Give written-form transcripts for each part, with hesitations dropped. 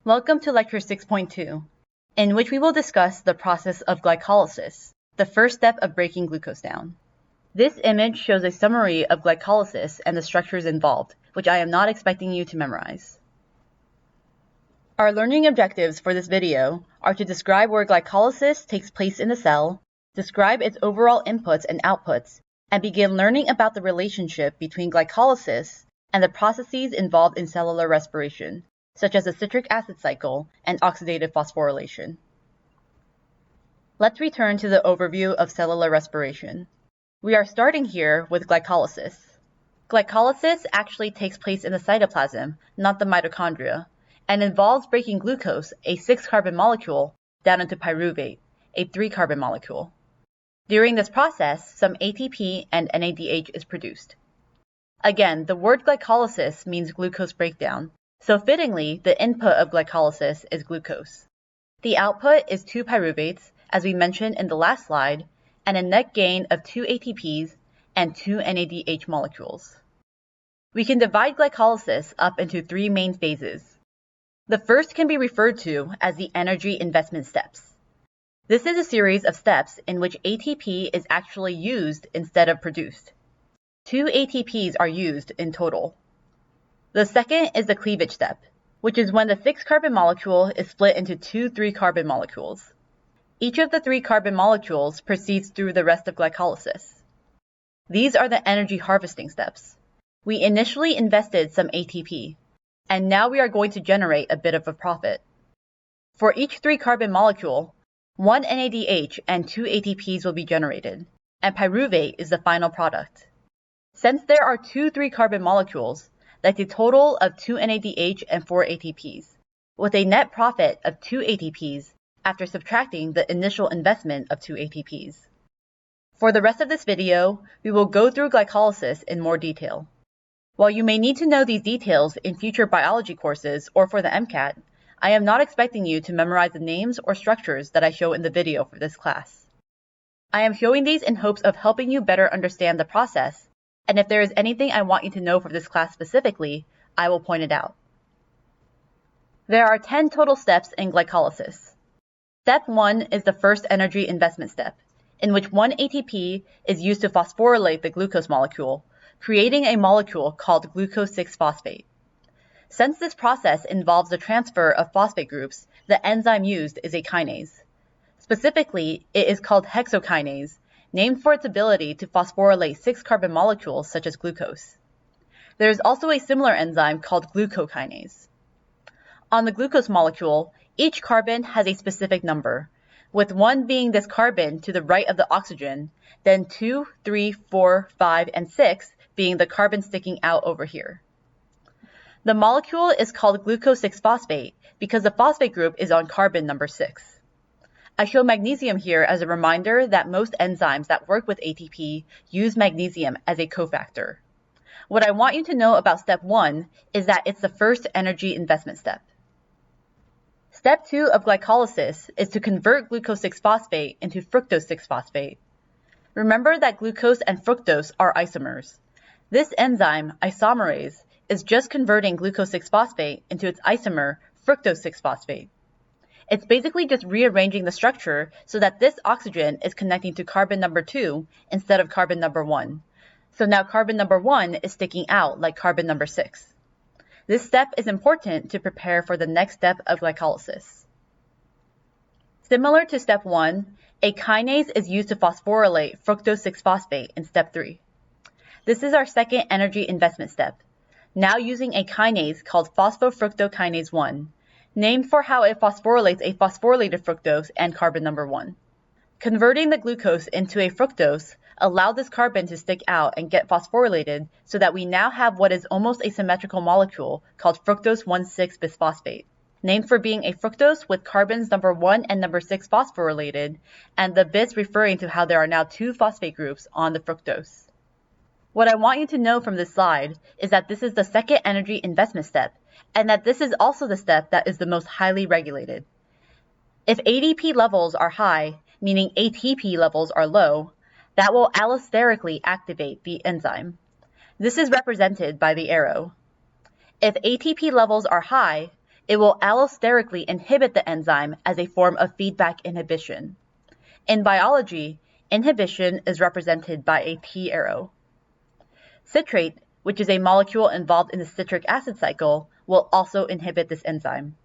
Welcome to Lecture 6.2, in which we will discuss the process of glycolysis, the first step of breaking glucose down. This image shows a summary of glycolysis and the structures involved, which I am not expecting you to memorize. Our learning objectives for this video are to describe where glycolysis takes place in the cell, describe its overall inputs and outputs, and begin learning about the relationship between glycolysis and the processes involved in cellular respiration, such as the citric acid cycle and oxidative phosphorylation. Let's return to the overview of cellular respiration. We are starting here with glycolysis. Glycolysis actually takes place in the cytoplasm, not the mitochondria, and involves breaking glucose, a 6-carbon molecule, down into pyruvate, a 3-carbon molecule. During this process, some ATP and NADH is produced. Again, the word glycolysis means glucose breakdown, so fittingly, the input of glycolysis is glucose. The output is 2 pyruvates, as we mentioned in the last slide, and a net gain of 2 ATPs and 2 NADH molecules. We can divide glycolysis up into 3 main phases. The first can be referred to as the energy investment steps. This is a series of steps in which ATP is actually used instead of produced. 2 ATPs are used in total. The second is the cleavage step, which is when the 6-carbon molecule is split into 2 3-carbon molecules. Each of the 3-carbon molecules proceeds through the rest of glycolysis. These are the energy harvesting steps. We initially invested some ATP, and now we are going to generate a bit of a profit. For each 3-carbon molecule, 1 NADH and 2 ATPs will be generated, and pyruvate is the final product. Since there are 2 3-carbon molecules, that's a total of 2 NADH and 4 ATPs, with a net profit of 2 ATPs after subtracting the initial investment of 2 ATPs. For the rest of this video, we will go through glycolysis in more detail. While you may need to know these details in future biology courses or for the MCAT, I am not expecting you to memorize the names or structures that I show in the video for this class. I am showing these in hopes of helping you better understand the process, and if there is anything I want you to know for this class specifically, I will point it out. There are 10 total steps in glycolysis. Step 1 is the first energy investment step, in which 1 ATP is used to phosphorylate the glucose molecule, creating a molecule called glucose 6-phosphate. Since this process involves the transfer of phosphate groups, the enzyme used is a kinase. Specifically, it is called hexokinase, named for its ability to phosphorylate 6-carbon molecules such as glucose. There is also a similar enzyme called glucokinase. On the glucose molecule, each carbon has a specific number, with 1 being this carbon to the right of the oxygen, then 2, 3, 4, 5, and 6 being the carbon sticking out over here. The molecule is called glucose 6-phosphate because the phosphate group is on carbon number 6. I show magnesium here as a reminder that most enzymes that work with ATP use magnesium as a cofactor. What I want you to know about step 1 is that it's the first energy investment step. Step 2 of glycolysis is to convert glucose 6-phosphate into fructose 6-phosphate. Remember that glucose and fructose are isomers. This enzyme, isomerase, is just converting glucose 6-phosphate into its isomer, fructose 6-phosphate. It's basically just rearranging the structure so that this oxygen is connecting to carbon number 2 instead of carbon number 1. So now carbon number 1 is sticking out like carbon number 6. This step is important to prepare for the next step of glycolysis. Similar to step 1, a kinase is used to phosphorylate fructose 6-phosphate in step 3. This is our second energy investment step, now using a kinase called phosphofructokinase 1. Named for how it phosphorylates a phosphorylated fructose and carbon number 1. Converting the glucose into a fructose allowed this carbon to stick out and get phosphorylated so that we now have what is almost a symmetrical molecule called fructose 1,6-bisphosphate, named for being a fructose with carbons number 1 and number 6 phosphorylated, and the bis referring to how there are now 2 phosphate groups on the fructose. What I want you to know from this slide is that this is the second energy investment step, and that this is also the step that is the most highly regulated. If ADP levels are high, meaning ATP levels are low, that will allosterically activate the enzyme. This is represented by the arrow. If ATP levels are high, it will allosterically inhibit the enzyme as a form of feedback inhibition. In biology, inhibition is represented by a T arrow. Citrate, which is a molecule involved in the citric acid cycle, will also inhibit this enzyme.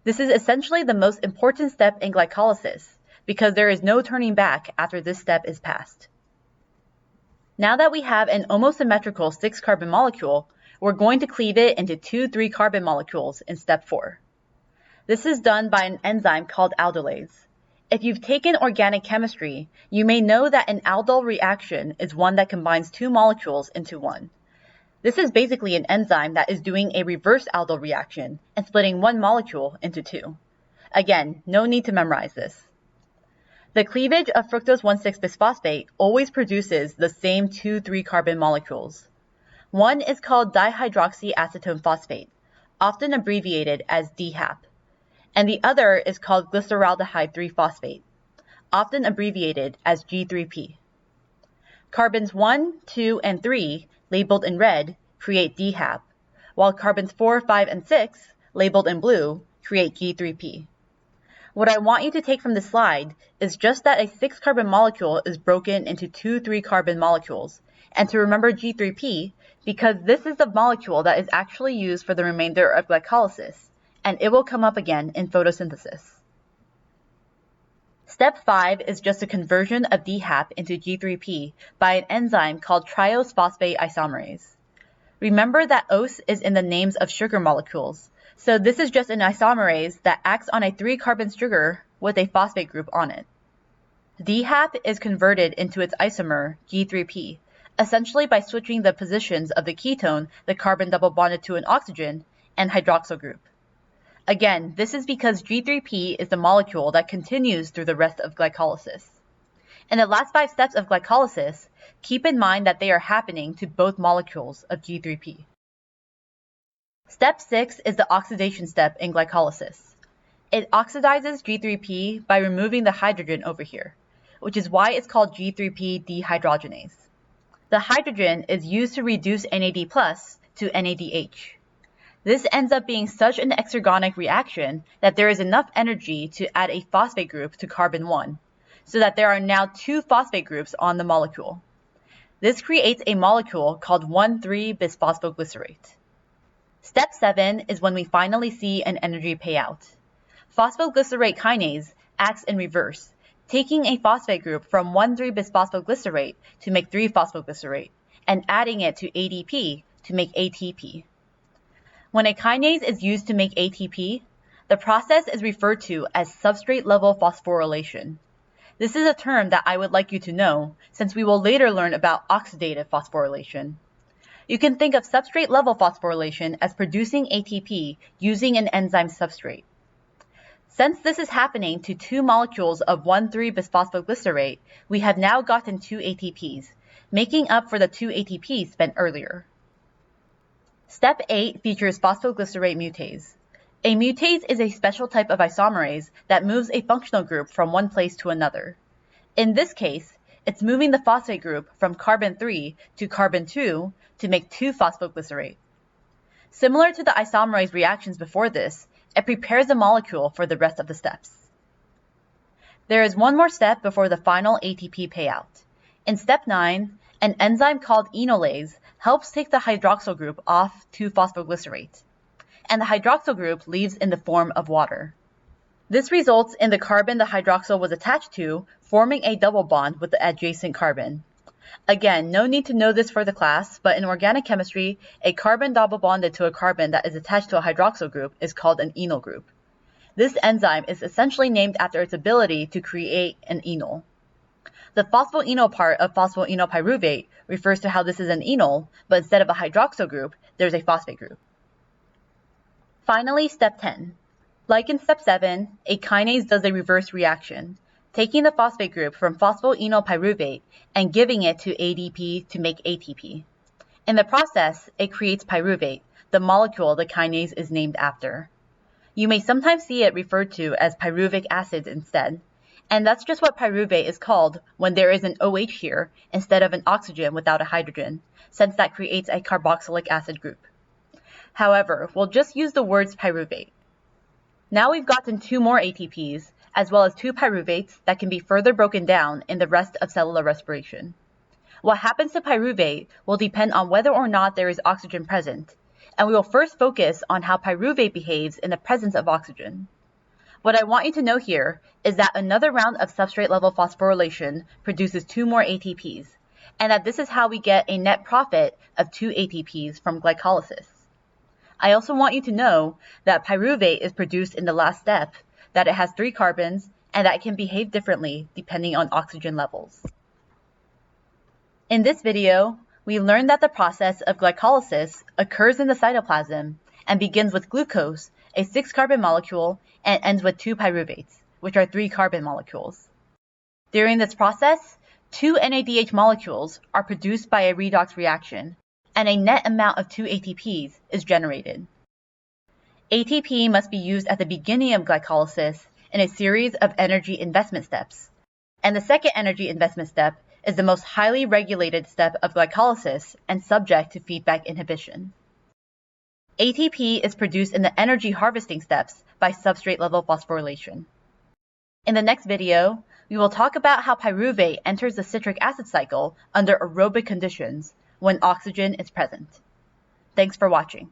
This is essentially the most important step in glycolysis because there is no turning back after this step is passed. Now that we have an almost symmetrical 6-carbon molecule, we're going to cleave it into 2 3-carbon molecules in step 4. This is done by an enzyme called aldolase. If you've taken organic chemistry, you may know that an aldol reaction is one that combines 2 molecules into one. This is basically an enzyme that is doing a reverse aldol reaction and splitting one molecule into 2. Again, no need to memorize this. The cleavage of fructose 1,6-bisphosphate always produces the same 2 3-carbon molecules. One is called dihydroxyacetone phosphate, often abbreviated as DHAP, and the other is called glyceraldehyde 3-phosphate, often abbreviated as G3P. Carbons 1, 2, and 3, labeled in red, create DHAP, while carbons 4, 5, and 6, labeled in blue, create G3P. What I want you to take from this slide is just that a 6-carbon molecule is broken into 2 3-carbon molecules, and to remember G3P because this is the molecule that is actually used for the remainder of glycolysis, and it will come up again in photosynthesis. Step 5 is just a conversion of DHAP into G3P by an enzyme called triose phosphate isomerase. Remember that ose is in the names of sugar molecules, so this is just an isomerase that acts on a 3-carbon sugar with a phosphate group on it. DHAP is converted into its isomer, G3P, essentially by switching the positions of the ketone, the carbon double bonded to an oxygen, and hydroxyl group. Again, this is because G3P is the molecule that continues through the rest of glycolysis. In the last 5 steps of glycolysis, keep in mind that they are happening to both molecules of G3P. Step 6 is the oxidation step in glycolysis. It oxidizes G3P by removing the hydrogen over here, which is why it's called G3P dehydrogenase. The hydrogen is used to reduce NAD+ to NADH. This ends up being such an exergonic reaction that there is enough energy to add a phosphate group to carbon 1, so that there are now 2 phosphate groups on the molecule. This creates a molecule called 1,3-bisphosphoglycerate. Step 7 is when we finally see an energy payout. Phosphoglycerate kinase acts in reverse, taking a phosphate group from 1,3-bisphosphoglycerate to make 3-phosphoglycerate, and adding it to ADP to make ATP. When a kinase is used to make ATP, the process is referred to as substrate-level phosphorylation. This is a term that I would like you to know, since we will later learn about oxidative phosphorylation. You can think of substrate-level phosphorylation as producing ATP using an enzyme substrate. Since this is happening to 2 molecules of 1,3-bisphosphoglycerate, we have now gotten 2 ATPs, making up for the 2 ATPs spent earlier. Step 8 features phosphoglycerate mutase. A mutase is a special type of isomerase that moves a functional group from one place to another. In this case, it's moving the phosphate group from carbon 3 to carbon 2 to make 2-phosphoglycerate. Similar to the isomerase reactions before this, it prepares the molecule for the rest of the steps. There is one more step before the final ATP payout. In step 9, an enzyme called enolase helps take the hydroxyl group off 2-phosphoglycerate, and the hydroxyl group leaves in the form of water. This results in the carbon the hydroxyl was attached to forming a double bond with the adjacent carbon. Again, no need to know this for the class, but in organic chemistry, a carbon double bonded to a carbon that is attached to a hydroxyl group is called an enol group. This enzyme is essentially named after its ability to create an enol. The phosphoenol part of phosphoenol pyruvate refers to how this is an enol, but instead of a hydroxyl group, there's a phosphate group. Finally, step 10. Like in step 7, a kinase does a reverse reaction, taking the phosphate group from phosphoenol pyruvate and giving it to ADP to make ATP. In the process, it creates pyruvate, the molecule the kinase is named after. You may sometimes see it referred to as pyruvic acid instead, and that's just what pyruvate is called when there is an OH here instead of an oxygen without a hydrogen, since that creates a carboxylic acid group. However, we'll just use the words pyruvate. Now we've gotten 2 more ATPs, as well as 2 pyruvates that can be further broken down in the rest of cellular respiration. What happens to pyruvate will depend on whether or not there is oxygen present, and we will first focus on how pyruvate behaves in the presence of oxygen. What I want you to know here is that another round of substrate-level phosphorylation produces 2 more ATPs, and that this is how we get a net profit of 2 ATPs from glycolysis. I also want you to know that pyruvate is produced in the last step, that it has 3 carbons, and that it can behave differently depending on oxygen levels. In this video, we learned that the process of glycolysis occurs in the cytoplasm and begins with glucose, a 6-carbon molecule, and ends with 2 pyruvates, which are 3-carbon molecules. During this process, 2 NADH molecules are produced by a redox reaction, and a net amount of 2 ATPs is generated. ATP must be used at the beginning of glycolysis in a series of energy investment steps, and the second energy investment step is the most highly regulated step of glycolysis and subject to feedback inhibition. ATP is produced in the energy harvesting steps by substrate-level phosphorylation. In the next video, we will talk about how pyruvate enters the citric acid cycle under aerobic conditions when oxygen is present. Thanks for watching.